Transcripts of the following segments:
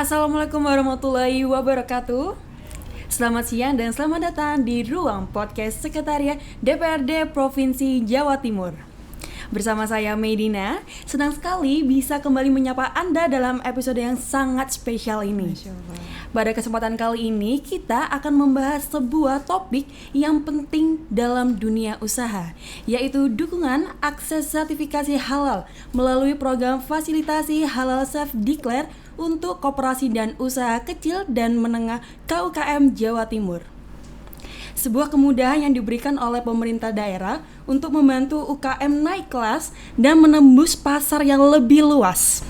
Assalamualaikum warahmatullahi wabarakatuh. Selamat siang dan selamat datang di ruang podcast Sekretariat DPRD Provinsi Jawa Timur. Bersama saya Medina, senang sekali bisa kembali menyapa Anda dalam episode yang sangat spesial ini. Pada kesempatan kali ini, kita akan membahas sebuah topik yang penting dalam dunia usaha, yaitu dukungan akses sertifikasi halal melalui program fasilitasi halal self-declare untuk koperasi dan usaha kecil dan menengah KUKM Jawa Timur. Sebuah kemudahan yang diberikan oleh pemerintah daerah untuk membantu UKM naik kelas dan menembus pasar yang lebih luas.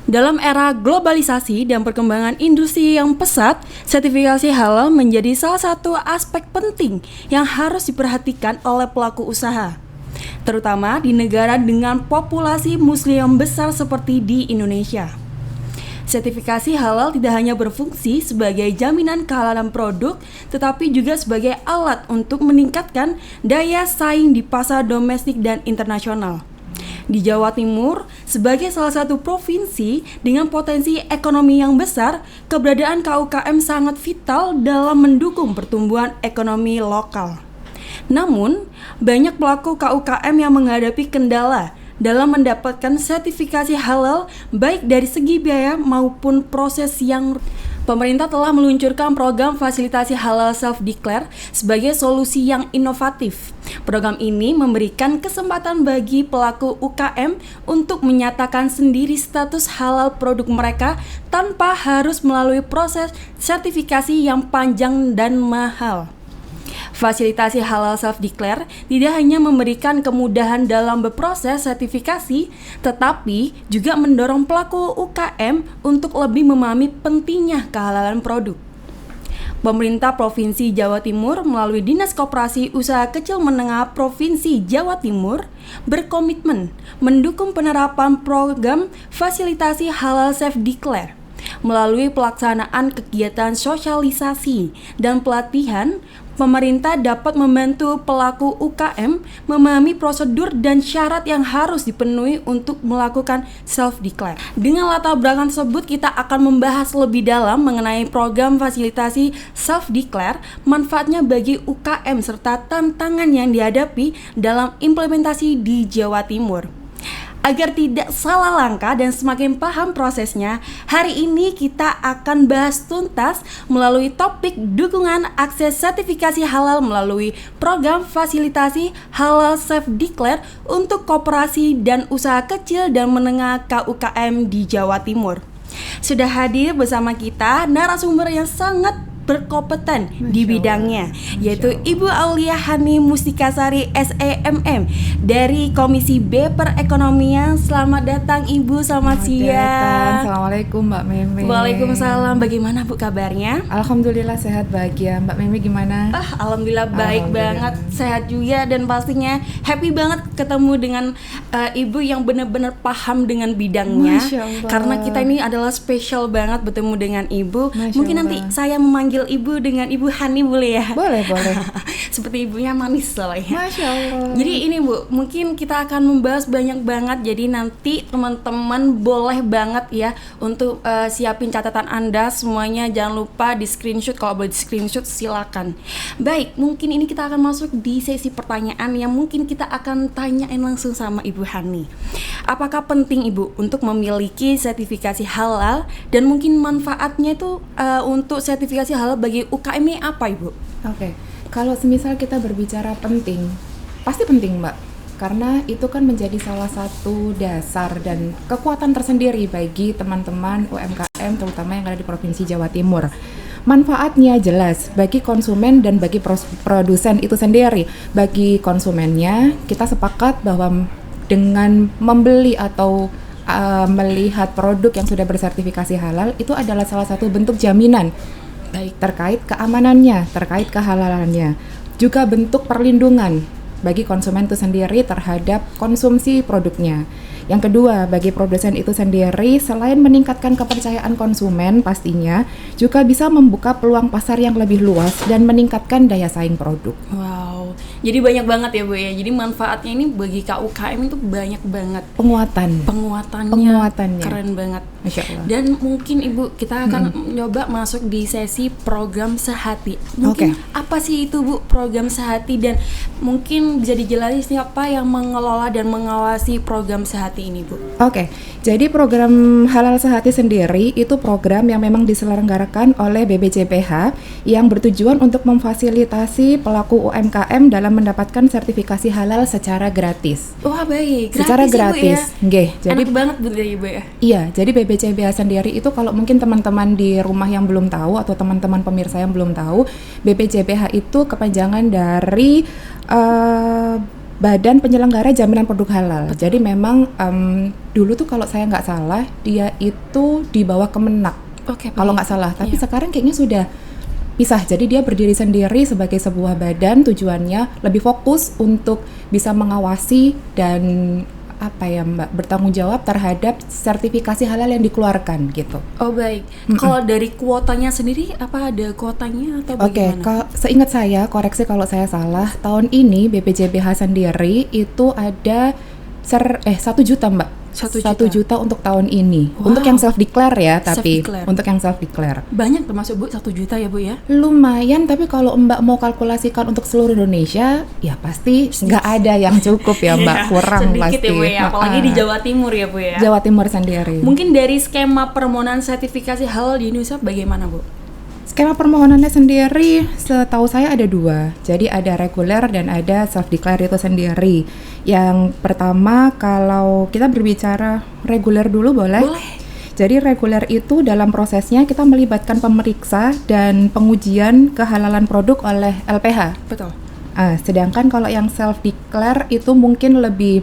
Dalam era globalisasi dan perkembangan industri yang pesat, sertifikasi halal menjadi salah satu aspek penting yang harus diperhatikan oleh pelaku usaha, terutama di negara dengan populasi muslim yang besar seperti di Indonesia. Sertifikasi halal tidak hanya berfungsi sebagai jaminan kehalalan produk, tetapi juga sebagai alat untuk meningkatkan daya saing di pasar domestik dan internasional. Di Jawa Timur, sebagai salah satu provinsi dengan potensi ekonomi yang besar, keberadaan KUKM sangat vital dalam mendukung pertumbuhan ekonomi lokal. Namun, banyak pelaku KUKM yang menghadapi kendala dalam mendapatkan sertifikasi halal baik dari segi biaya maupun proses yang pemerintah telah meluncurkan program fasilitasi halal self-declare sebagai solusi yang inovatif. Program ini memberikan kesempatan bagi pelaku UKM untuk menyatakan sendiri status halal produk mereka tanpa harus melalui proses sertifikasi yang panjang dan mahal. Fasilitasi halal self-declare tidak hanya memberikan kemudahan dalam berproses sertifikasi, tetapi juga mendorong pelaku UKM untuk lebih memahami pentingnya kehalalan produk. Pemerintah Provinsi Jawa Timur melalui Dinas Koperasi Usaha Kecil Menengah Provinsi Jawa Timur berkomitmen mendukung penerapan program fasilitasi halal self-declare. Melalui pelaksanaan kegiatan sosialisasi dan pelatihan, pemerintah dapat membantu pelaku UKM memahami prosedur dan syarat yang harus dipenuhi untuk melakukan self-declare. Dengan latar belakang tersebut, kita akan membahas lebih dalam mengenai program fasilitasi self-declare, manfaatnya bagi UKM, serta tantangan yang dihadapi dalam implementasi di Jawa Timur. Agar tidak salah langkah dan semakin paham prosesnya, hari ini kita akan bahas tuntas melalui topik dukungan akses sertifikasi halal melalui program fasilitasi halal self-declare untuk koperasi dan usaha kecil dan menengah KUKM di Jawa Timur. Sudah hadir bersama kita narasumber yang sangat berkompeten di bidangnya, yaitu Ibu Aulia Hani Mustikasari SEMM dari Komisi B Perekonomian. Selamat datang Ibu, selamat siang. Assalamualaikum Mbak Meme. Waalaikumsalam. Bagaimana Bu kabarnya? Alhamdulillah sehat bahagia. Mbak Meme gimana? Alhamdulillah baik banget, sehat juga, dan pastinya happy banget ketemu dengan Ibu yang benar-benar paham dengan bidangnya. Karena kita ini adalah spesial banget bertemu dengan Ibu. Mungkin nanti saya memanggil Ibu dengan Ibu Hani boleh ya? Boleh. Seperti ibunya manis soalnya. Masya Allah. Jadi ini Bu, mungkin kita akan membahas banyak banget. Jadi nanti teman-teman boleh banget ya untuk siapin catatan Anda semuanya. Jangan lupa di screenshot, kalau boleh di screenshot silakan. Baik, mungkin ini kita akan masuk di sesi pertanyaan yang mungkin kita akan tanyain langsung sama Ibu Hani. Apakah penting Ibu untuk memiliki sertifikasi halal, dan mungkin manfaatnya itu untuk sertifikasi halal bagi UKM ini apa Ibu? Oke. Kalau semisal kita berbicara penting, pasti penting Mbak, karena itu kan menjadi salah satu dasar dan kekuatan tersendiri bagi teman-teman UMKM terutama yang ada di Provinsi Jawa Timur. Manfaatnya jelas bagi konsumen dan bagi produsen itu sendiri. Bagi konsumennya, kita sepakat bahwa dengan membeli atau melihat produk yang sudah bersertifikasi halal itu adalah salah satu bentuk jaminan terkait keamanannya, terkait kehalalannya, juga bentuk perlindungan bagi konsumen itu sendiri terhadap konsumsi produknya. Yang kedua, bagi produsen itu sendiri, selain meningkatkan kepercayaan konsumen pastinya, juga bisa membuka peluang pasar yang lebih luas dan meningkatkan daya saing produk. Wow, jadi banyak banget ya Bu ya. Jadi manfaatnya ini bagi KUKM itu banyak banget. Penguatannya keren banget. Masya Allah. Dan mungkin Ibu kita akan nyoba masuk di sesi program Sehati. Mungkin apa sih itu Bu program Sehati, dan mungkin bisa dijelasin siapa yang mengelola dan mengawasi program Sehati ini Bu? Oke, jadi program Halal Sehati sendiri itu program yang memang diselenggarakan oleh BPJPH yang bertujuan untuk memfasilitasi pelaku UMKM dalam mendapatkan sertifikasi halal secara gratis. Wah baik, Secara gratis, ya, Bu, ya? Jadi enak banget Bu ya Ibu ya? Iya, jadi BPJPH sendiri itu kalau mungkin teman-teman di rumah yang belum tahu atau teman-teman pemirsa yang belum tahu, BPJPH itu kepanjangan dari Badan Penyelenggara Jaminan Produk Halal. Betul. Jadi memang dulu tuh kalau saya nggak salah dia itu di bawah Kemenak. Kalau nggak salah, tapi sekarang kayaknya sudah pisah. Jadi dia berdiri sendiri sebagai sebuah badan, tujuannya lebih fokus untuk bisa mengawasi dan bertanggung jawab terhadap sertifikasi halal yang dikeluarkan gitu. Oh baik. Kalau dari kuotanya sendiri apa ada kuotanya atau bagaimana? Seingat saya, koreksi kalau saya salah, tahun ini BPJPH sendiri itu ada 1 juta Mbak. 1 juta untuk tahun ini. Wow. Untuk yang self declare ya, tapi Self-declare. untuk yang self declare. Banyak termasuk Bu 1 juta ya Bu ya? Lumayan, tapi kalau Mbak mau kalkulasikan untuk seluruh Indonesia, ya pasti nggak ada yang cukup ya Mbak, kurang sedikit pasti. Ya Bu ya, apalagi di Jawa Timur ya Bu ya. Jawa Timur sendiri. Mungkin dari skema permohonan sertifikasi halal di Indonesia bagaimana Bu? Skema permohonannya sendiri setahu saya ada 2. Jadi ada reguler dan ada self declare itu sendiri. Yang pertama kalau kita berbicara reguler dulu boleh? Boleh. Jadi reguler itu dalam prosesnya kita melibatkan pemeriksa dan pengujian kehalalan produk oleh LPH. Betul. Sedangkan kalau yang self declare itu mungkin lebih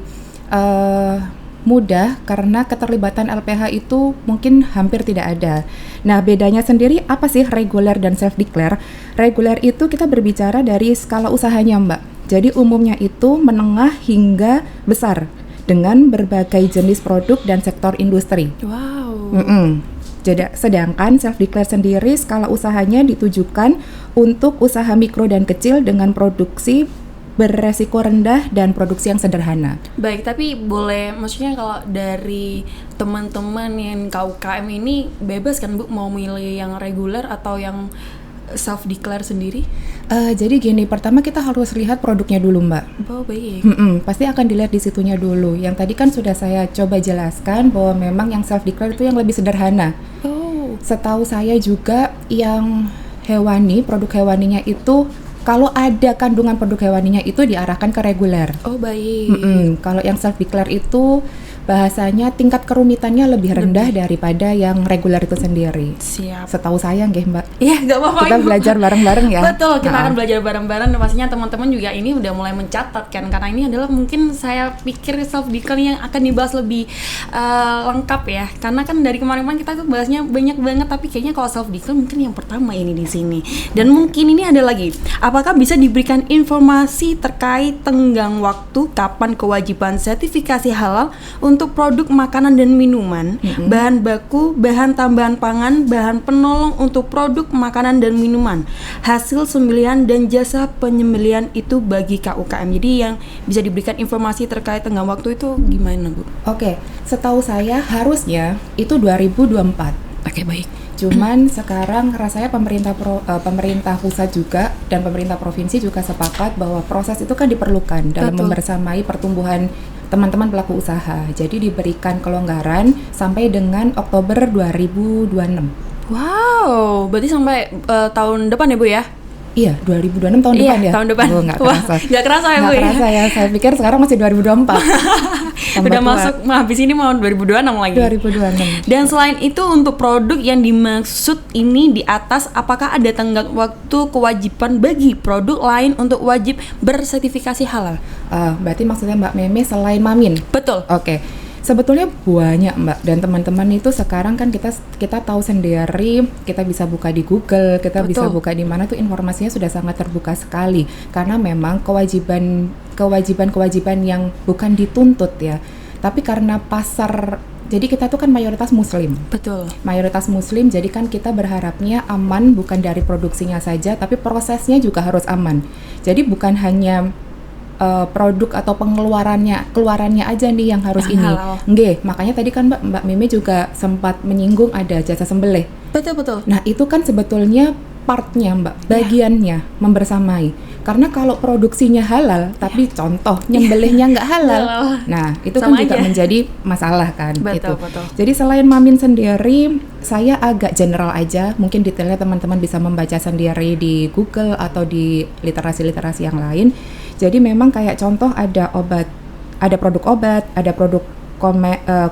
mudah karena keterlibatan LPH itu mungkin hampir tidak ada. Nah, bedanya sendiri apa sih reguler dan self declare? Reguler itu kita berbicara dari skala usahanya, Mbak. Jadi umumnya itu menengah hingga besar dengan berbagai jenis produk dan sektor industri. Wow. Sedangkan self declare sendiri skala usahanya ditujukan untuk usaha mikro dan kecil dengan produksi beresiko rendah dan produksi yang sederhana. Baik, tapi boleh, maksudnya kalau dari teman-teman yang KUKM ini bebas kan Bu mau milih yang reguler atau yang self declare sendiri? Jadi gini, pertama kita harus lihat produknya dulu Mbak. Oh baik. Pasti akan dilihat di situnya dulu. Yang tadi kan sudah saya coba jelaskan bahwa memang yang self declare itu yang lebih sederhana. Oh. Setahu saya juga yang hewani, produk hewaninya itu kalau ada kandungan produk hewaninya itu diarahkan ke reguler. Oh baik. Kalau yang self declare itu bahasanya tingkat kerumitannya lebih rendah daripada yang reguler itu sendiri. Siap. Setahu saya nggih Mbak. Iya, nggak apa-apa. Kita belajar bareng-bareng ya. Betul, kita akan belajar bareng-bareng. Dan pastinya teman-teman juga ini udah mulai mencatat kan, karena ini adalah mungkin saya pikir self declare yang akan dibahas lebih lengkap ya. Karena kan dari kemarin-kemarin kita tuh bahasnya banyak banget, tapi kayaknya kalau self declare mungkin yang pertama ini di sini. Dan mungkin ini ada lagi. Apakah bisa diberikan informasi terkait tenggang waktu kapan kewajiban sertifikasi halal untuk produk makanan dan minuman, bahan baku, bahan tambahan pangan, bahan penolong untuk produk makanan dan minuman, hasil sembelihan dan jasa penyembelihan itu bagi KUKM. Jadi yang bisa diberikan informasi terkait tenggang waktu itu gimana Bu? Oke, setahu saya harusnya itu 2024. Oke, baik. Cuman sekarang rasanya pemerintah pusat juga dan pemerintah provinsi juga sepakat bahwa proses itu kan diperlukan dalam membersamai pertumbuhan teman-teman pelaku usaha. Jadi diberikan kelonggaran sampai dengan Oktober 2026. Wow, berarti sampai tahun depan ya Bu ya? Iya, 2026 tahun depan ya? Tahun depan. Oh, nggak kerasa. Nggak kerasa ya Bu? Nggak kerasa ya, saya pikir sekarang masih 2024. Udah masuk, habis ini mau 2026 lagi. 2026. Dan selain itu untuk produk yang dimaksud ini di atas, apakah ada tenggang waktu kewajiban bagi produk lain untuk wajib bersertifikasi halal? Berarti maksudnya Mbak Meme selain Mamin? Betul. Oke. Sebetulnya banyak Mbak, dan teman-teman itu sekarang kan kita tahu sendiri, kita bisa buka di Google, kita bisa buka di mana tuh informasinya sudah sangat terbuka sekali, karena memang kewajiban yang bukan dituntut ya, Tapi karena pasar, jadi kita tuh kan mayoritas muslim. Betul. Mayoritas muslim, jadi kan kita berharapnya aman bukan dari produksinya saja, tapi prosesnya juga harus aman. Jadi bukan hanya produk atau keluarannya aja nih yang harus ini. Halal. Nggih, makanya tadi kan Mbak Mimi juga sempat menyinggung ada jasa sembelih. Betul. Nah, itu kan sebetulnya partnya Mbak, bagiannya membersamai. Karena kalau produksinya halal, tapi contoh nyembelihnya nggak halal, nah itu Sama kan juga aja. menjadi masalah kan. Betul. Jadi selain Mamin sendiri, saya agak general aja, mungkin detailnya teman-teman bisa membaca sendiri di Google atau di literasi-literasi yang lain. Jadi memang kayak contoh ada produk obat, ada produk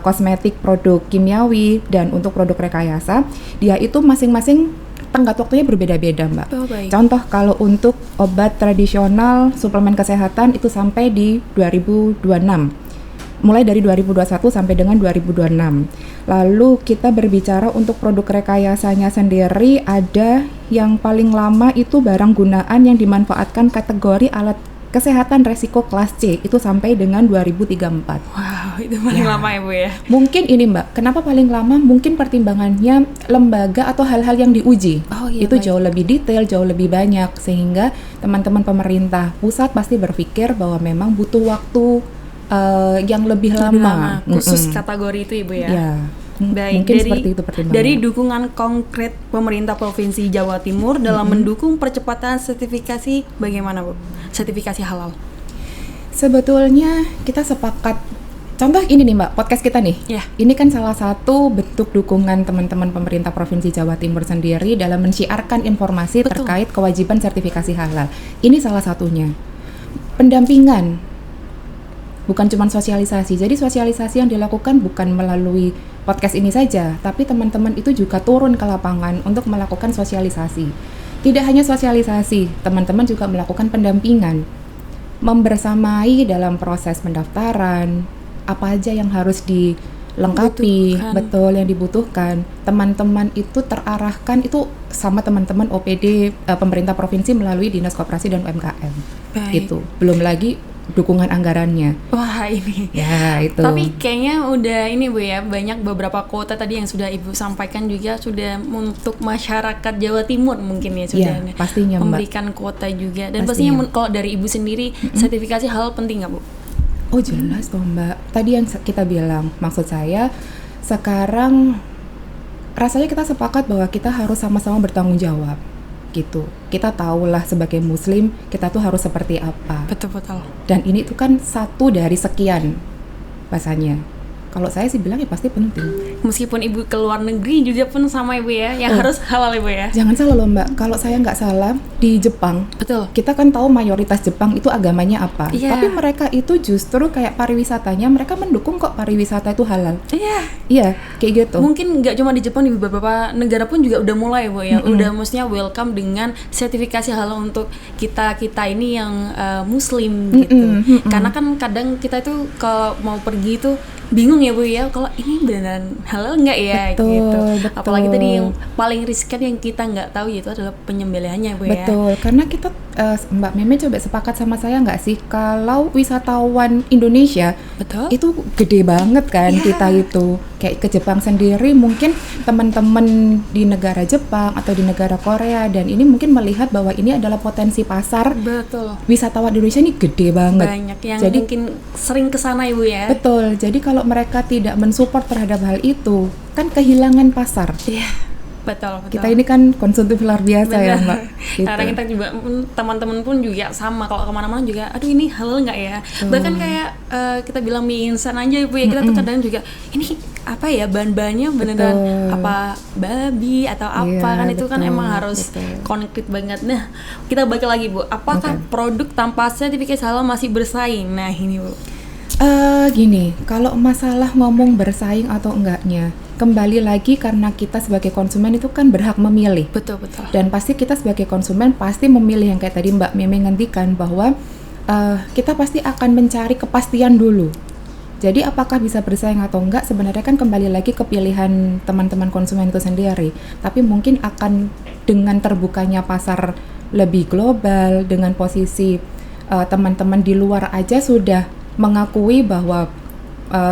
kosmetik, produk kimiawi, dan untuk produk rekayasa, dia itu masing-masing tenggat waktunya berbeda-beda, Mbak. Oh, baik. Contoh kalau untuk obat tradisional, suplemen kesehatan itu sampai di 2026. Mulai dari 2021 sampai dengan 2026. Lalu kita berbicara untuk produk rekayasanya sendiri, ada yang paling lama itu barang gunaan yang dimanfaatkan kategori alat kesehatan resiko kelas C, itu sampai dengan 2034. Wow, itu paling lama ya Bu ya? Mungkin ini Mbak, kenapa paling lama? Mungkin pertimbangannya lembaga atau hal-hal yang diuji. Oh, iya, itu baik. jauh lebih detail, jauh lebih banyak, sehingga teman-teman pemerintah pusat pasti berpikir bahwa memang butuh waktu yang lebih lama. Khusus kategori itu Ibu ya? Ya. Baik, Mungkin seperti itu pertimbangannya. dari dukungan konkret pemerintah Provinsi Jawa Timur dalam mendukung percepatan sertifikasi, bagaimana Bu? Sertifikasi halal. Sebetulnya kita sepakat. Contoh ini nih Mbak, podcast kita nih. Ya. Ini kan salah satu bentuk dukungan teman-teman pemerintah Provinsi Jawa Timur sendiri dalam mensiarkan informasi Betul. terkait kewajiban sertifikasi halal. Ini salah satunya. Pendampingan, bukan cuma sosialisasi. Jadi sosialisasi yang dilakukan bukan melalui podcast ini saja, tapi teman-teman itu juga turun ke lapangan untuk melakukan sosialisasi. Tidak hanya sosialisasi, teman-teman juga melakukan pendampingan, membersamai dalam proses pendaftaran, apa aja yang harus dilengkapi, Dibutuhkan. betul yang dibutuhkan. Teman-teman itu terarahkan itu sama teman-teman OPD pemerintah provinsi melalui Dinas Koperasi dan UMKM. Baik. Itu belum lagi dukungan anggarannya. Wah ini. Ya, itu. Tapi kayaknya udah ini Bu ya, banyak beberapa kuota tadi yang sudah Ibu sampaikan juga sudah untuk masyarakat Jawa Timur mungkin ya sudah Ya, pastinya, Mbak. memberikan kuota juga. Dan Pastinya. pastinya kalau dari Ibu sendiri sertifikasi halal penting nggak Bu? Oh jelas toh Mbak. Tadi yang kita bilang, maksud saya sekarang rasanya kita sepakat bahwa kita harus sama-sama bertanggung jawab gitu. Kita tahulah sebagai muslim kita tuh harus seperti apa. Betul. Dan ini tuh kan satu dari sekian bahasanya. Kalau saya sih bilang ya pasti penting. Meskipun Ibu ke luar negeri juga pun sama Ibu ya, yang harus halal Ibu ya. Jangan salah loh Mbak, kalau saya nggak salah di Jepang, Betul. kita kan tahu mayoritas Jepang itu agamanya apa. Iya. Tapi mereka itu justru kayak pariwisatanya, mereka mendukung kok pariwisata itu halal. Iya. Iya, kayak gitu. Mungkin nggak cuma di Jepang, di beberapa negara pun juga udah mulai Bu ya. Udah maksudnya welcome dengan sertifikasi halal untuk kita ini yang muslim gitu. Karena kan kadang kita itu kalau mau pergi itu bingung ya Bu ya, kalau ini beneran halal nggak ya Betul, gitu. betul. Apalagi tadi yang paling riskan yang kita nggak tahu yaitu adalah penyembelihannya Bu ya. Betul, karena kita Mbak Meme coba sepakat sama saya nggak sih kalau wisatawan Indonesia Betul. itu gede banget kan Iya. kita itu kayak ke Jepang sendiri, mungkin teman-teman di negara Jepang atau di negara Korea dan ini mungkin melihat bahwa ini adalah potensi pasar Betul. wisatawan Indonesia ini gede banget. Banyak yang Jadi mungkin sering kesana Ibu ya. betul, jadi kalau mereka tidak mensupport terhadap hal itu kan kehilangan pasar. Iya. Betul. Kita ini kan konsumtif luar biasa ya Benar. Mbak. Gitu. Karena kita juga teman-teman pun juga sama, kalau kemana-mana juga aduh ini halal nggak ya. Bahkan kayak kita bilang mie instan aja Ibu ya, kita tuh kadang juga ini apa ya bahan-bahannya beneran Betul. apa babi atau apa Iya, kan itu kan betul, emang harus betul. konkret banget. Nah kita baca lagi Bu, apakah produk tanpa sertifikasi halal masih bersaing? Nah ini Bu. Gini, kalau masalah ngomong bersaing atau enggaknya, kembali lagi karena kita sebagai konsumen itu kan berhak memilih. Betul. Dan pasti kita sebagai konsumen pasti memilih yang kayak tadi Mbak Meme ngendikan bahwa kita pasti akan mencari kepastian dulu. Jadi apakah bisa bersaing atau enggak sebenarnya kan kembali lagi ke pilihan teman-teman konsumen itu sendiri. Tapi mungkin akan dengan terbukanya pasar lebih global, dengan posisi teman-teman di luar aja sudah mengakui bahwa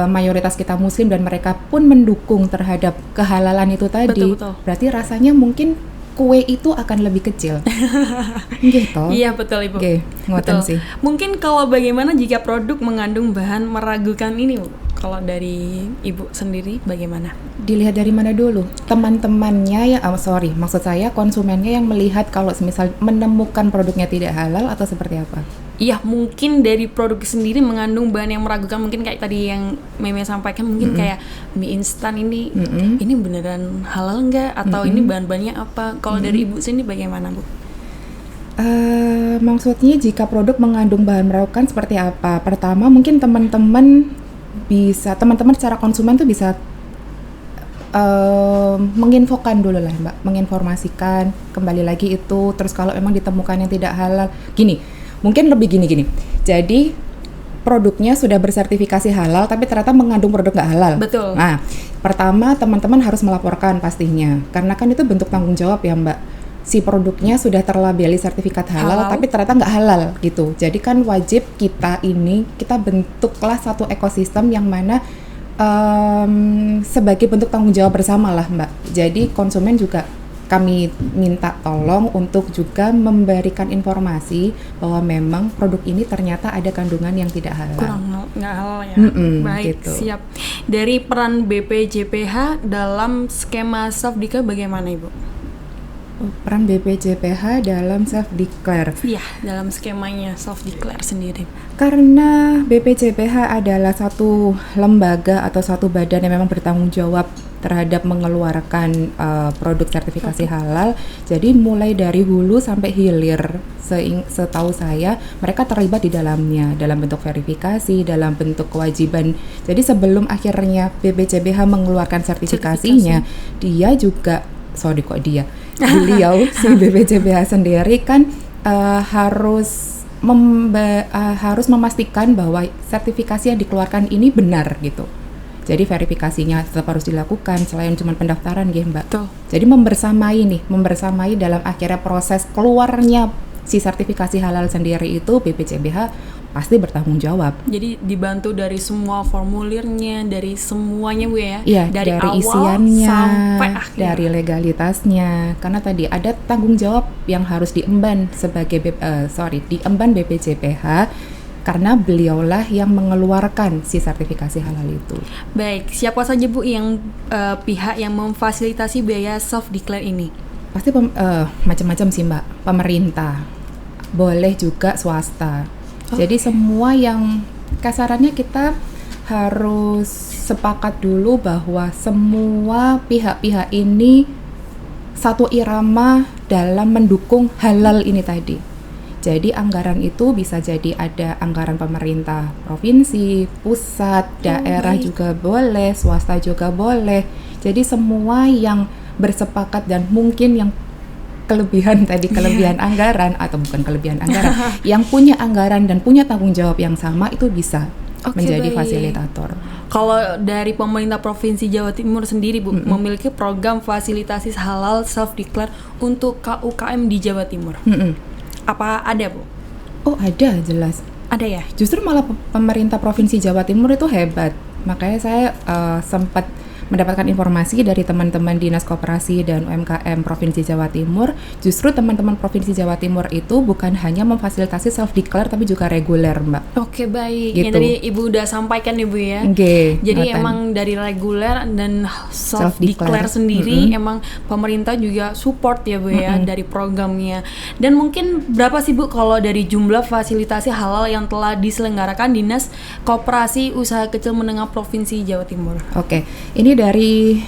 mayoritas kita muslim dan mereka pun mendukung terhadap kehalalan itu tadi, Betul. berarti rasanya mungkin kue itu akan lebih kecil. Gitu. Iya betul Ibu. Oke, ngoten Betul. sih. Mungkin kalau bagaimana jika produk mengandung bahan meragukan ini Bu? Kalau dari Ibu sendiri bagaimana? Dilihat dari mana dulu? Teman-temannya maksud saya konsumennya yang melihat kalau semisal menemukan produknya tidak halal atau seperti apa? Iya, mungkin dari produk sendiri mengandung bahan yang meragukan, mungkin kayak tadi yang Meme sampaikan, mungkin kayak mie instan ini beneran halal nggak? Atau ini bahan-bahannya apa? Kalau dari Ibu sendiri bagaimana Bu? Maksudnya jika produk mengandung bahan meragukan seperti apa? Pertama mungkin teman-teman secara konsumen tuh bisa menginfokan dulu lah Mbak, menginformasikan kembali lagi itu. Terus kalau emang ditemukan yang tidak halal, mungkin lebih gini. Jadi produknya sudah bersertifikasi halal tapi ternyata mengandung produk nggak halal. Betul. Nah, pertama teman-teman harus melaporkan pastinya, karena kan itu bentuk tanggung jawab ya Mbak. Si produknya sudah terlabeli sertifikat halal tapi ternyata nggak halal gitu. Jadi kan wajib kita bentuklah satu ekosistem yang mana sebagai bentuk tanggung jawab bersama lah Mbak. Jadi konsumen juga kami minta tolong untuk juga memberikan informasi bahwa memang produk ini ternyata ada kandungan yang tidak halal. Nggak halal ya. Baik, gitu. siap. Dari peran BPJPH dalam skema self declare bagaimana Ibu? Peran BPJPH dalam self declare. Iya, dalam skemanya self declare sendiri. Karena BPJPH adalah satu lembaga atau satu badan yang memang bertanggung jawab terhadap mengeluarkan produk sertifikasi halal. Jadi mulai dari hulu sampai hilir, setahu saya mereka terlibat di dalamnya dalam bentuk verifikasi, dalam bentuk kewajiban. Jadi sebelum akhirnya BPJPH mengeluarkan sertifikasinya, beliau si BPJPH sendiri kan harus memastikan bahwa sertifikasi yang dikeluarkan ini benar gitu. Jadi verifikasinya tetap harus dilakukan selain cuma pendaftaran gitu Mbak. Betul. Jadi membersamai dalam akhirnya proses keluarnya si sertifikasi halal sendiri itu BPJPH pasti bertanggung jawab. Jadi dibantu dari semua formulirnya, dari semuanya Bu ya? Iya, dari awal isiannya, sampai akhir. dari legalitasnya. Karena tadi ada tanggung jawab yang harus diemban diemban BPJPH karena beliaulah yang mengeluarkan si sertifikasi halal itu. Baik, siapa saja Bu yang pihak yang memfasilitasi biaya self declare ini? Pasti macam-macam sih Mbak. Pemerintah, boleh juga swasta. Jadi semua yang kasarannya kita harus sepakat dulu bahwa semua pihak-pihak ini satu irama dalam mendukung halal ini tadi. Jadi anggaran itu bisa jadi ada anggaran pemerintah provinsi, pusat, daerah juga boleh, swasta juga boleh. Jadi semua yang bersepakat dan mungkin yang kelebihan anggaran atau bukan kelebihan anggaran, yang punya anggaran dan punya tanggung jawab yang sama itu bisa menjadi fasilitator. Kalau dari pemerintah Provinsi Jawa Timur sendiri Bu, memiliki program fasilitasi halal self declare untuk KUKM di Jawa Timur. Apa ada Bu? Oh ada, jelas. Ada ya? Justru malah pemerintah Provinsi Jawa Timur itu hebat. Makanya saya sempat mendapatkan informasi dari teman-teman Dinas Koperasi dan UMKM Provinsi Jawa Timur. Justru teman-teman Provinsi Jawa Timur itu bukan hanya memfasilitasi self declare tapi juga reguler, Mbak. Oke, baik. Gitu. Yang tadi Ibu udah sampaikan ya Bu ya. Jadi emang dari reguler dan self declare sendiri emang pemerintah juga support ya Bu ya dari programnya. Dan mungkin berapa sih Bu kalau dari jumlah fasilitasi halal yang telah diselenggarakan Dinas Koperasi Usaha Kecil Menengah Provinsi Jawa Timur? Oke, ini dari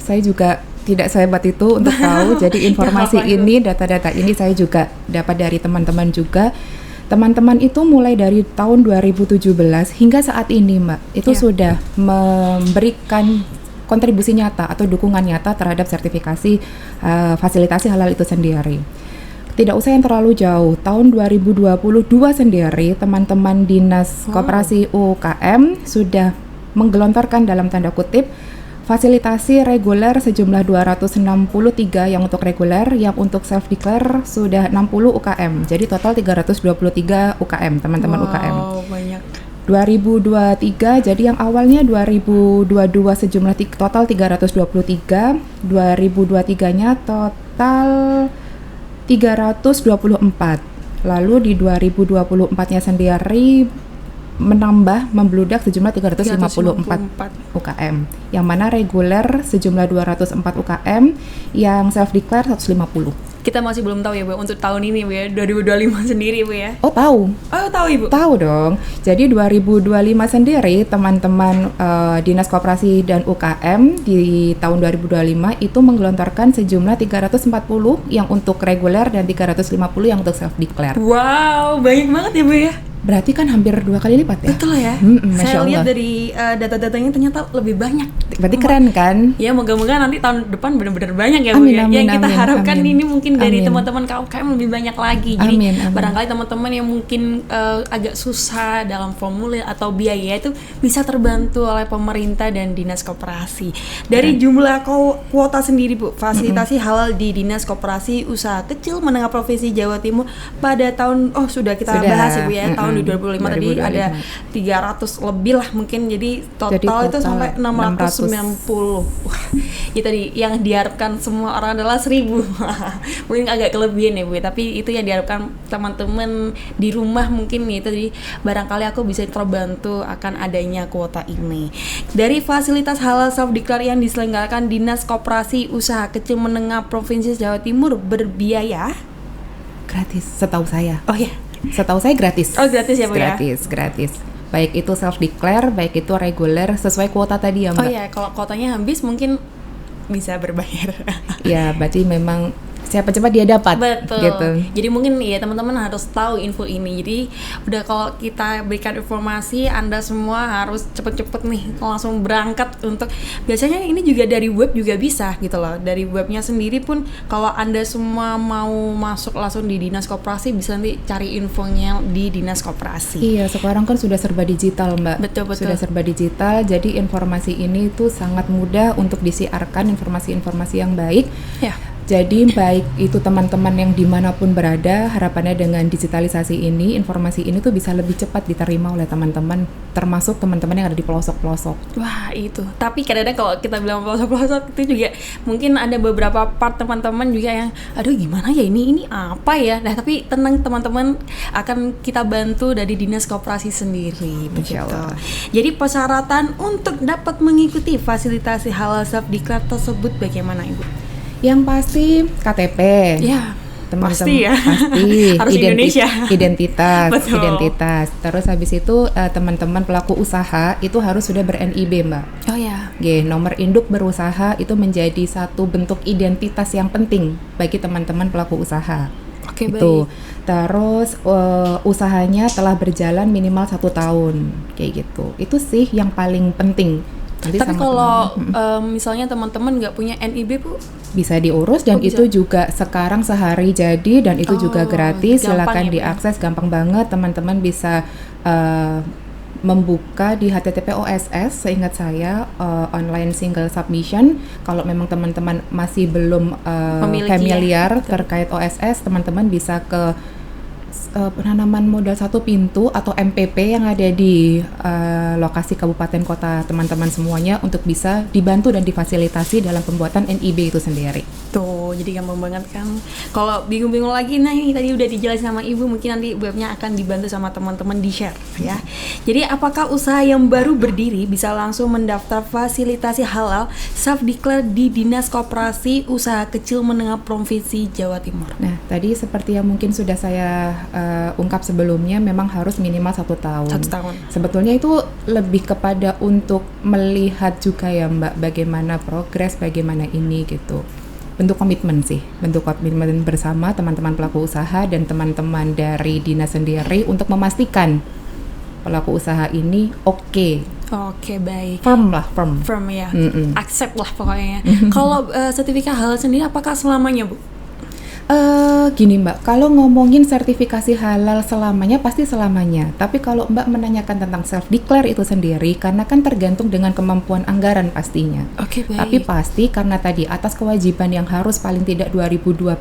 saya juga tidak sehebat itu untuk tahu. Jadi informasi ini, data-data ini saya juga dapat dari teman-teman juga. Teman-teman itu mulai dari tahun 2017 hingga saat ini Mbak, itu sudah memberikan kontribusi nyata atau dukungan nyata terhadap sertifikasi fasilitasi halal itu sendiri. Tidak usah yang terlalu jauh, tahun 2022 sendiri teman-teman Dinas Koperasi UKM sudah menggelontorkan dalam tanda kutip fasilitasi reguler sejumlah 263 yang untuk reguler, yang untuk self declare sudah 60 UKM. Jadi total 323 UKM, teman-teman UKM. Banyak. 2023, jadi yang awalnya 2022 sejumlah total 323, 2023-nya total 324. Lalu di 2024-nya sendiri membludak sejumlah 354 UKM, yang mana reguler sejumlah 204 UKM, yang self-declare 150. Kita masih belum tahu ya Bu untuk tahun ini Bu ya, 2025 sendiri Bu ya. Oh tahu? Oh tahu Ibu? Tahu dong. Jadi 2025 sendiri teman-teman Dinas Koperasi dan UKM di tahun 2025 itu menggelontorkan sejumlah 340 yang untuk reguler dan 350 yang untuk self-declare. Wow, banyak banget ya Bu ya. Berarti kan hampir 2 kali lipat ya? Betul ya. Saya lihat dari data-datanya ternyata lebih banyak. Berarti keren kan? Ya moga-moga nanti tahun depan benar-benar banyak ya Bu ya. Yang kita harapkan ini mungkin dari teman-teman KUKM lebih banyak lagi. Jadi barangkali teman-teman yang mungkin agak susah dalam formulir atau biaya itu bisa terbantu oleh pemerintah dan Dinas Koperasi. Dari jumlah kuota sendiri Bu, fasilitasi halal di Dinas Koperasi Usaha Kecil Menengah Provinsi Jawa Timur pada tahun sudah kita bahas ya Bu ya, tahun 2025 tadi ada 300 lebih lah mungkin, jadi total itu sampai 690. Wah, itu tadi yang diharapkan semua orang adalah 1000. Mungkin agak kelebihan ya Bu, tapi itu yang diharapkan teman-teman di rumah mungkin itu jadi barangkali aku bisa terbantu akan adanya kuota ini. Dari fasilitas halal self-declare yang diselenggarakan Dinas Koperasi Usaha Kecil Menengah Provinsi Jawa Timur berbiaya? Gratis, setahu saya. Oh ya. Setahu saya gratis. Oh gratis ya Bu ya? Gratis. Baik itu self-declare, baik itu reguler, sesuai kuota tadi ya Mbak. Oh iya, kalau kuotanya habis mungkin bisa berbayar. Ya, berarti memang siapa cepat dia dapat. Betul. Gitu. Jadi mungkin ya teman-teman harus tahu info ini. Jadi udah kalau kita berikan informasi, Anda semua harus cepet-cepet nih langsung berangkat untuk. Biasanya ini juga dari web juga bisa gitu loh. Dari webnya sendiri pun kalau Anda semua mau masuk langsung di Dinas Koperasi bisa nanti cari infonya di Dinas Koperasi. Iya, sekarang kan sudah serba digital Mbak. Betul. Sudah serba digital, jadi informasi ini tuh sangat mudah untuk disiarkan, informasi-informasi yang baik. Ya. Jadi baik itu teman-teman yang dimanapun berada, harapannya dengan digitalisasi ini, informasi ini tuh bisa lebih cepat diterima oleh teman-teman, termasuk teman-teman yang ada di pelosok-pelosok. Wah itu, tapi kadang-kadang kalau kita bilang pelosok-pelosok itu juga mungkin ada beberapa part teman-teman juga yang aduh gimana ya ini apa ya. Nah tapi tenang teman-teman, akan kita bantu dari Dinas Koperasi sendiri. Insya Allah. Jadi persyaratan untuk dapat mengikuti fasilitasi halal self-declare tersebut bagaimana Ibu? Yang pasti KTP. Ya. Teman-teman Pasti ya. Pasti. Harus Indonesia. Identitas. Terus habis itu teman-teman pelaku usaha itu harus sudah ber-NIB Mbak. Oh ya. Nomor induk berusaha itu menjadi satu bentuk identitas yang penting bagi teman-teman pelaku usaha. Oke, itu. Baik. Terus usahanya telah berjalan minimal 1 tahun kayak gitu. Itu sih yang paling penting. Nanti tapi kalau misalnya teman-teman nggak punya NIB Bu, bisa diurus dan itu juga sekarang sehari jadi dan itu juga gratis. Silakan diakses, gampang banget. Teman-teman bisa membuka di HTTP OSS, seingat saya online single submission. Kalau memang teman-teman masih belum familiar terkait OSS, teman-teman bisa ke penanaman modal 1 pintu atau MPP yang ada di lokasi kabupaten kota teman-teman semuanya untuk bisa dibantu dan difasilitasi dalam pembuatan NIB itu sendiri. Tuh, jadi gampang banget kan. Kalau bingung-bingung lagi, nah ini tadi udah dijelasin sama Ibu, mungkin nanti webnya akan dibantu sama teman-teman di-share ya. Jadi apakah usaha yang baru berdiri bisa langsung mendaftar fasilitasi halal self-declare di Dinas Koperasi Usaha Kecil Menengah Provinsi Jawa Timur? Nah, tadi seperti yang mungkin sudah saya ungkap sebelumnya, memang harus minimal 1 tahun. 1 tahun. Sebetulnya itu lebih kepada untuk melihat juga ya Mbak, bagaimana progres, bagaimana ini gitu. Bentuk komitmen sih, bentuk komitmen bersama teman-teman pelaku usaha dan teman-teman dari dinas sendiri untuk memastikan pelaku usaha ini oke. Oke, baik. Firm ya. Accept lah pokoknya. Kalau sertifikat halal sendiri apakah selamanya Bu? Gini Mbak, kalau ngomongin sertifikasi halal selamanya pasti selamanya. Tapi kalau Mbak menanyakan tentang self declare itu sendiri, karena kan tergantung dengan kemampuan anggaran pastinya. Oke, baik. Tapi pasti karena tadi atas kewajiban yang harus paling tidak 2026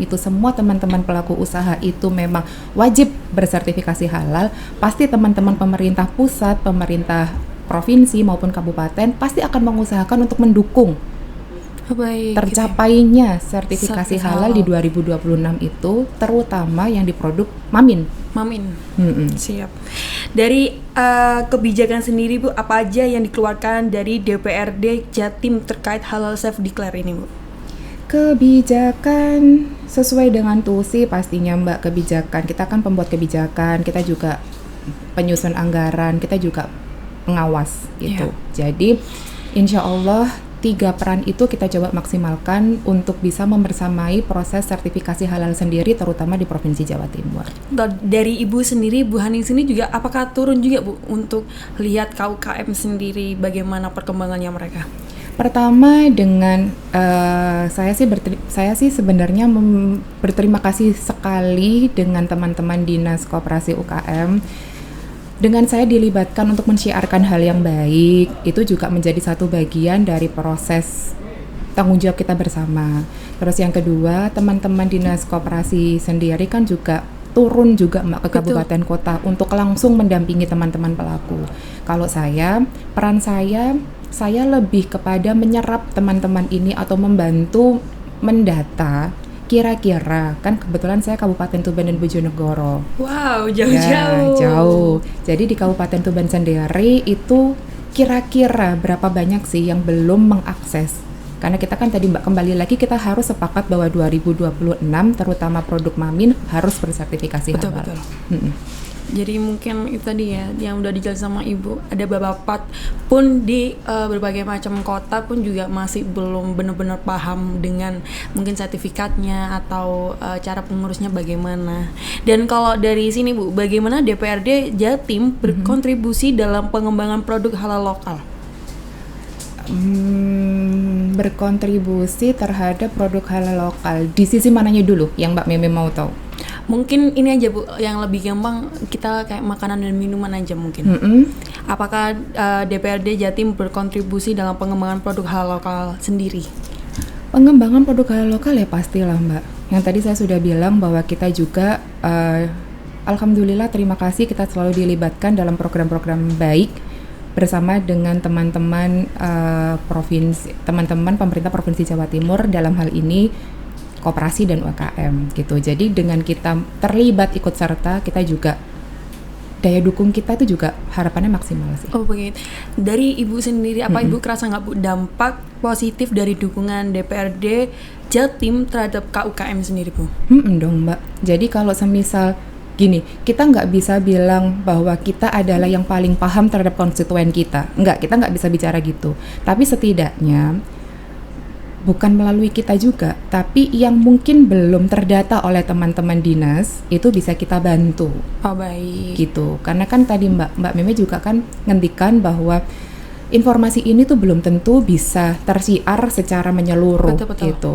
itu semua teman-teman pelaku usaha itu memang wajib bersertifikasi halal. Pasti teman-teman pemerintah pusat, pemerintah provinsi maupun kabupaten pasti akan mengusahakan untuk mendukung Baik. tercapainya sertifikasi halal di 2026 itu, terutama yang di produk Mamin. Mamin. Mm-mm. Siap. Dari kebijakan sendiri Bu, apa aja yang dikeluarkan dari DPRD Jatim terkait halal self declare ini Bu? Kebijakan sesuai dengan TUSI pastinya Mbak, kebijakan. Kita kan pembuat kebijakan, kita juga penyusun anggaran, kita juga pengawas gitu. Jadi insya Allah 3 peran itu kita coba maksimalkan untuk bisa membersamai proses sertifikasi halal sendiri, terutama di Provinsi Jawa Timur. Dari Ibu sendiri, Bu Haning sini juga apakah turun juga Bu untuk lihat KUKM sendiri bagaimana perkembangannya mereka? Pertama dengan saya sih sebenarnya berterima kasih sekali dengan teman-teman Dinas Koperasi UKM. Dengan saya dilibatkan untuk mensyiarkan hal yang baik, itu juga menjadi satu bagian dari proses tanggung jawab kita bersama. Terus yang kedua, teman-teman Dinas Koperasi sendiri kan juga turun juga Mbak ke kabupaten kota untuk langsung mendampingi teman-teman pelaku. Kalau saya, peran saya lebih kepada menyerap teman-teman ini atau membantu mendata kira-kira, kan kebetulan saya Kabupaten Tuban dan Bojonegoro. Wow, jauh-jauh. Ya, jauh. Jadi di Kabupaten Tuban sendiri itu kira-kira berapa banyak sih yang belum mengakses? Karena kita kan tadi Mbak kembali lagi kita harus sepakat bahwa 2026 terutama produk Mamin harus bersertifikasi halal. Betul. Jadi mungkin itu tadi ya yang udah dijelasin sama Ibu, ada beberapa pun di berbagai macam kota pun juga masih belum benar-benar paham dengan mungkin sertifikatnya atau cara pengurusnya bagaimana. Dan kalau dari sini Bu, bagaimana DPRD Jatim berkontribusi dalam pengembangan produk halal lokal? Berkontribusi terhadap produk halal lokal di sisi mananya dulu yang Mbak Meme mau tahu? Mungkin ini aja Bu, yang lebih gampang kita kayak makanan dan minuman aja mungkin. Apakah DPRD Jatim berkontribusi dalam pengembangan produk halal lokal sendiri? Pengembangan produk halal lokal ya pastilah Mbak. Yang tadi saya sudah bilang bahwa kita juga alhamdulillah terima kasih kita selalu dilibatkan dalam program-program baik bersama dengan teman-teman teman-teman pemerintah Provinsi Jawa Timur dalam hal ini koperasi dan UKM gitu. Jadi dengan kita terlibat ikut serta, kita juga daya dukung kita itu juga harapannya maksimal sih. Oh begitu. Dari Ibu sendiri, apa Ibu kerasa nggak Bu dampak positif dari dukungan DPRD Jatim terhadap KUKM sendiri Bu? Dong Mbak. Jadi kalau semisal gini, kita nggak bisa bilang bahwa kita adalah yang paling paham terhadap konstituen kita. Kita nggak bisa bicara gitu. Tapi setidaknya bukan melalui kita juga, tapi yang mungkin belum terdata oleh teman-teman dinas itu bisa kita bantu. Oh baik. Gitu. Karena kan tadi Mbak Meme juga kan ngendikan bahwa informasi ini tuh belum tentu bisa tersiar secara menyeluruh. Betul. Gitu.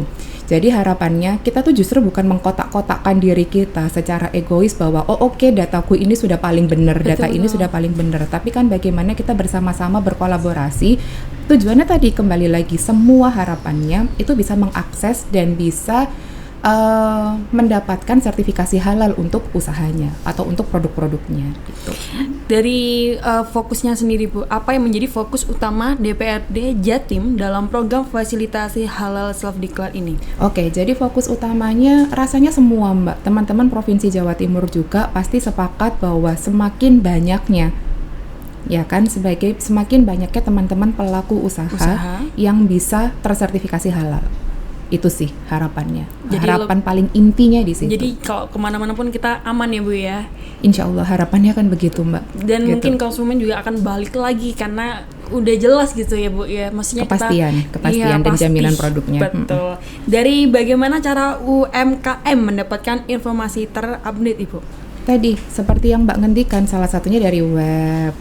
Jadi harapannya kita tuh justru bukan mengkotak-kotakkan diri kita secara egois bahwa oke, dataku ini sudah paling benar, data ini sudah paling benar. Tapi kan bagaimana kita bersama-sama berkolaborasi. Tujuannya tadi kembali lagi semua harapannya itu bisa mengakses dan bisa mendapatkan sertifikasi halal untuk usahanya atau untuk produk-produknya gitu. Dari fokusnya sendiri Bu, apa yang menjadi fokus utama DPRD Jatim dalam program fasilitasi halal self declare ini? Oke, jadi fokus utamanya rasanya semua Mbak, teman-teman Provinsi Jawa Timur juga pasti sepakat bahwa semakin banyaknya ya kan semakin banyaknya teman-teman pelaku usaha yang bisa tersertifikasi halal. Itu sih harapannya. Jadi harapan paling intinya di situ. Jadi kalau kemana-mana pun kita aman ya Bu ya. Insya Allah harapannya kan begitu Mbak. Dan gitu. Mungkin konsumen juga akan balik lagi karena udah jelas gitu ya Bu ya. Maksudnya kepastian dan pasti. jaminan produknya. Betul. Dari bagaimana cara UMKM mendapatkan informasi terupdate Ibu? Tadi seperti yang Mbak ngendikan, salah satunya dari web.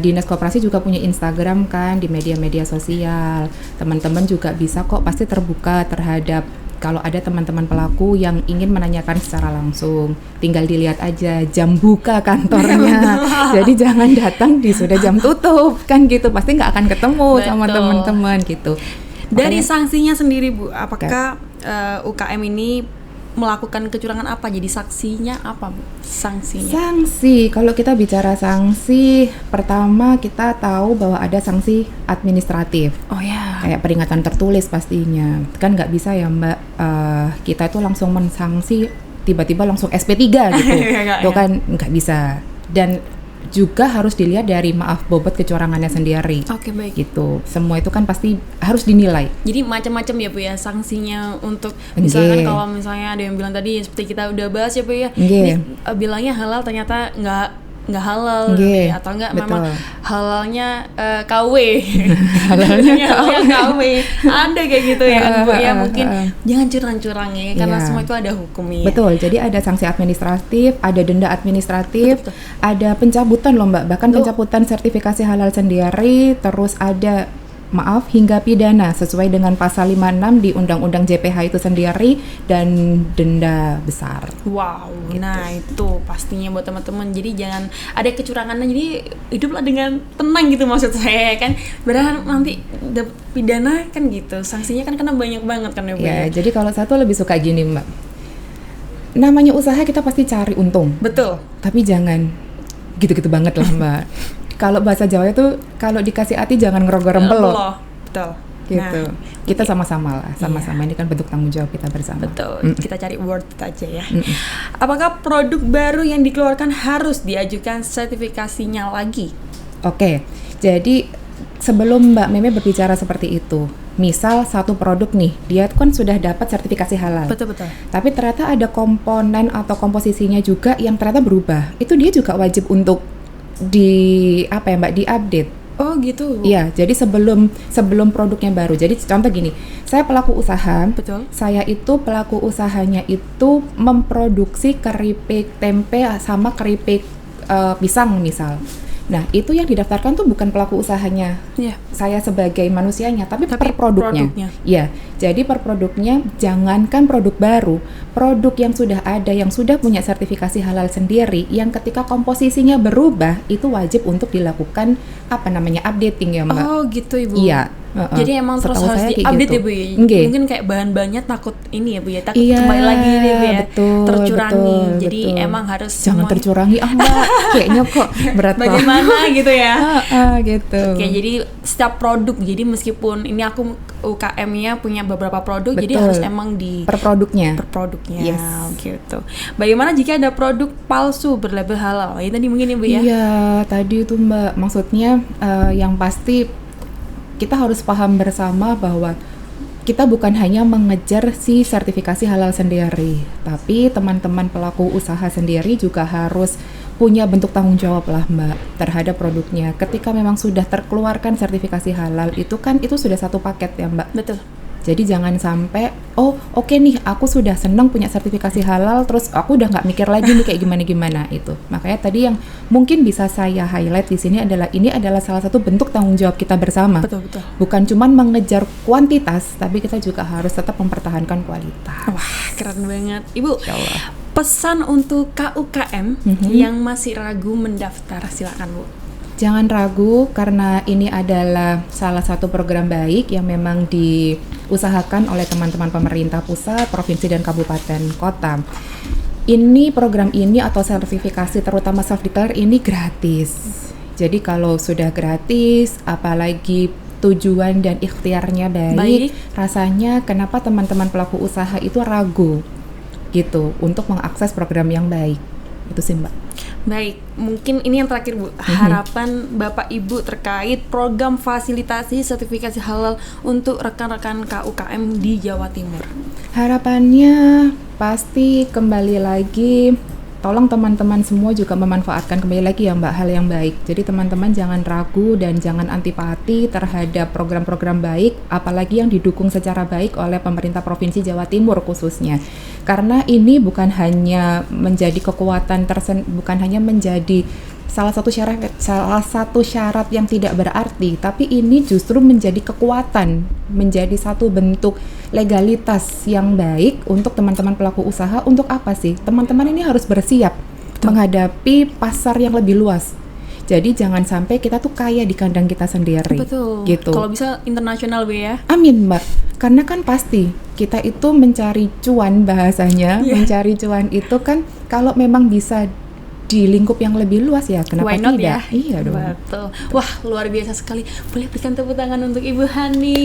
Dinas Koperasi juga punya Instagram kan, di media-media sosial. Teman-teman juga bisa kok pasti terbuka terhadap kalau ada teman-teman pelaku yang ingin menanyakan secara langsung, tinggal dilihat aja jam buka kantornya. Jadi jangan datang di sudah jam tutup kan gitu, pasti nggak akan ketemu sama teman-teman gitu. Dari sanksinya sendiri Bu, apakah UKM ini melakukan kecurangan apa? Jadi sanksinya apa Bu? Sanksinya? Sanksi, kalau kita bicara sanksi, pertama kita tahu bahwa ada sanksi administratif. Oh ya. Kayak peringatan tertulis pastinya. Kan nggak bisa ya Mbak, kita itu langsung mensanksi tiba-tiba langsung SP3 gitu. Itu kan nggak bisa. Dan juga harus dilihat dari maaf bobot kecurangannya sendiri. Oke, baik. Gitu. Semua itu kan pasti harus dinilai. Jadi macam-macam ya Bu ya sanksinya untuk misalkan kalau misalnya ada yang bilang tadi seperti kita udah bahas ya Bu ya. Ini bilangnya halal ternyata nggak halal ya, atau enggak memang halalnya KW. Halalnya KW. Ada kayak gitu ya kan Bu ya, mungkin jangan curang-curang ya karena semua itu ada hukumnya. Betul. Jadi ada sanksi administratif, ada denda administratif, ada pencabutan loh Mbak, bahkan pencabutan sertifikasi halal sendiri, terus ada hingga pidana sesuai dengan pasal 56 di Undang-Undang JPH itu sendiri dan denda besar. Wow, gitu. Nah itu pastinya buat teman-teman. Jadi jangan ada kecurangannya. Jadi hiduplah dengan tenang gitu maksud saya kan. Padahal nanti pidana kan gitu. Sanksinya kan kena banyak banget kan ya Bu. Ya, jadi kalau satu lebih suka gini Mbak. Namanya usaha kita pasti cari untung. Betul. Tapi jangan gitu-gitu banget lah Mbak. Kalau bahasa Jawa itu kalau dikasih hati jangan ngerogoh rempel loh. Betul. Gitu. Nah, kita sama-sama lah, sama-sama ini kan bentuk tanggung jawab kita bersama. Betul. Kita cari worth it aja ya. Apakah produk baru yang dikeluarkan harus diajukan sertifikasinya lagi? Oke. Jadi sebelum Mbak Meme berbicara seperti itu, misal satu produk nih, dia kan sudah dapat sertifikasi halal. Betul. Tapi ternyata ada komponen atau komposisinya juga yang ternyata berubah. Itu dia juga wajib untuk diupdate. Oh gitu. Iya, jadi sebelum produknya baru. Jadi contoh gini, saya pelaku usaha. Betul. Saya itu pelaku usahanya itu memproduksi keripik tempe sama keripik pisang misal. Nah, itu yang didaftarkan tuh bukan pelaku usahanya. Saya sebagai manusianya, tapi per produknya. Iya. Jadi per produknya jangankan produk baru, produk yang sudah ada yang sudah punya sertifikasi halal sendiri yang ketika komposisinya berubah itu wajib untuk dilakukan updating ya, Mbak. Oh, gitu Ibu. Iya. Jadi emang terus harus diupdate ya Bu ya? Mungkin kayak bahan-bahannya takut ini ya Bu ya, takut kembali lagi nih Bu ya, tercurangi. Jadi emang harus jangan tercurangi Mbak, kayaknya kok berat banget. Bagaimana gitu ya? Gitu. Oke, jadi setiap produk, jadi meskipun ini aku UKM-nya punya beberapa produk, jadi harus emang di per produknya. Yes. Gitu. Bagaimana jika ada produk palsu berlabel halal? Ini tadi mungkin ya Bu ya? Iya, tadi itu Mbak, maksudnya yang pasti kita harus paham bersama bahwa kita bukan hanya mengejar si sertifikasi halal sendiri, tapi teman-teman pelaku usaha sendiri juga harus punya bentuk tanggung jawab lah Mbak terhadap produknya. Ketika memang sudah terkeluarkan sertifikasi halal itu sudah satu paket ya Mbak. Betul. Jadi jangan sampai oke nih aku sudah senang punya sertifikasi halal terus aku udah nggak mikir lagi nih kayak gimana itu. Makanya tadi yang mungkin bisa saya highlight di sini adalah salah satu bentuk tanggung jawab kita bersama. Betul. Bukan cuma mengejar kuantitas, tapi kita juga harus tetap mempertahankan kualitas. Wah, keren banget Ibu. Insyaallah. Pesan untuk KUKM yang masih ragu mendaftar, silakan Bu. Jangan ragu karena ini adalah salah satu program baik yang memang diusahakan oleh teman-teman pemerintah pusat, provinsi dan kabupaten kota. Ini program ini atau sertifikasi terutama self-declare ini gratis. Jadi kalau sudah gratis, apalagi tujuan dan ikhtiarnya baik, rasanya kenapa teman-teman pelaku usaha itu ragu gitu untuk mengakses program yang baik. Itu sih Mbak. Baik, mungkin ini yang terakhir Bu, harapan Bapak Ibu terkait program fasilitasi sertifikasi halal untuk rekan-rekan KUKM di Jawa Timur. Harapannya pasti kembali lagi, tolong teman-teman semua juga memanfaatkan kembali lagi ya Mbak hal yang baik. Jadi teman-teman jangan ragu dan jangan antipati terhadap program-program baik, apalagi yang didukung secara baik oleh pemerintah Provinsi Jawa Timur khususnya. Karena ini bukan hanya menjadi kekuatan bukan hanya menjadi salah satu syarat yang tidak berarti, tapi ini justru menjadi kekuatan menjadi satu bentuk legalitas yang baik untuk teman-teman pelaku usaha. Untuk apa sih? Teman-teman ini harus bersiap menghadapi pasar yang lebih luas. Jadi jangan sampai kita tuh kaya di kandang kita sendiri. Betul. Gitu. Kalau bisa internasional ya. Amin, Mbak. Karena kan pasti kita itu mencari cuan bahasanya. Mencari cuan itu kan kalau memang bisa di lingkup yang lebih luas ya, kenapa Why not tidak? Ya? Iya dong. Betul. Wah, luar biasa sekali. Boleh berikan tepuk tangan untuk Ibu Hani.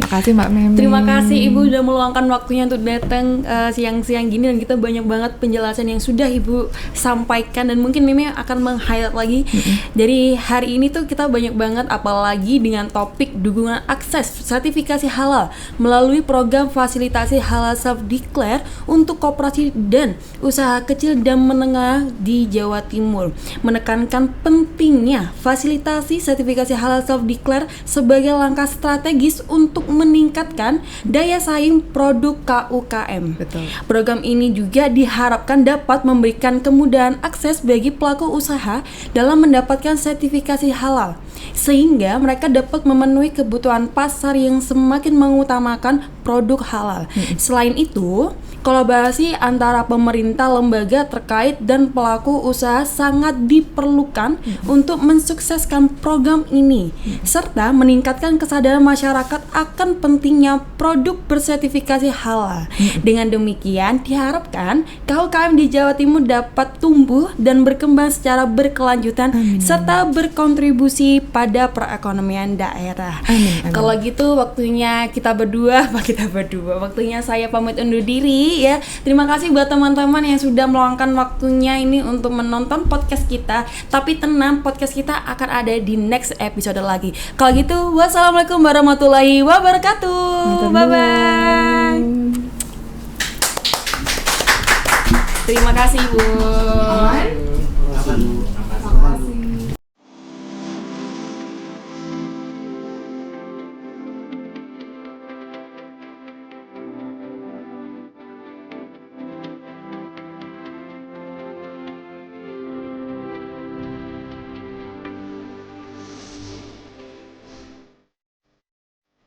Terima kasih Mbak Memi. Terima kasih Ibu udah meluangkan waktunya untuk datang siang-siang gini, dan kita banyak banget penjelasan yang sudah Ibu sampaikan, dan mungkin Mimi akan meng-highlight lagi. Dari hari ini tuh kita banyak banget, apalagi dengan topik dukungan akses sertifikasi halal melalui program fasilitasi halal self-declare untuk koperasi dan usaha kecil dan menengah di Jawa Timur, menekankan pentingnya fasilitasi sertifikasi halal self-declare sebagai langkah strategis untuk meningkatkan daya saing produk KUKM. Betul. Program ini juga diharapkan dapat memberikan kemudahan akses bagi pelaku usaha dalam mendapatkan sertifikasi halal, sehingga mereka dapat memenuhi kebutuhan pasar yang semakin mengutamakan produk halal. Selain itu, kolaborasi antara pemerintah, lembaga terkait, dan pelaku usaha sangat diperlukan untuk mensukseskan program ini, serta meningkatkan kesadaran masyarakat akan pentingnya produk bersertifikasi halal. Dengan demikian, diharapkan KUKM di Jawa Timur dapat tumbuh dan berkembang secara berkelanjutan, serta berkontribusi pada perekonomian daerah. Kalau gitu waktunya waktunya saya pamit undur diri ya. Terima kasih buat teman-teman yang sudah meluangkan waktunya ini untuk menonton podcast kita. Tapi tenang, podcast kita akan ada di next episode lagi. Kalau gitu, wassalamualaikum warahmatullahi wabarakatuh. Bye-bye. Terima kasih, Bu.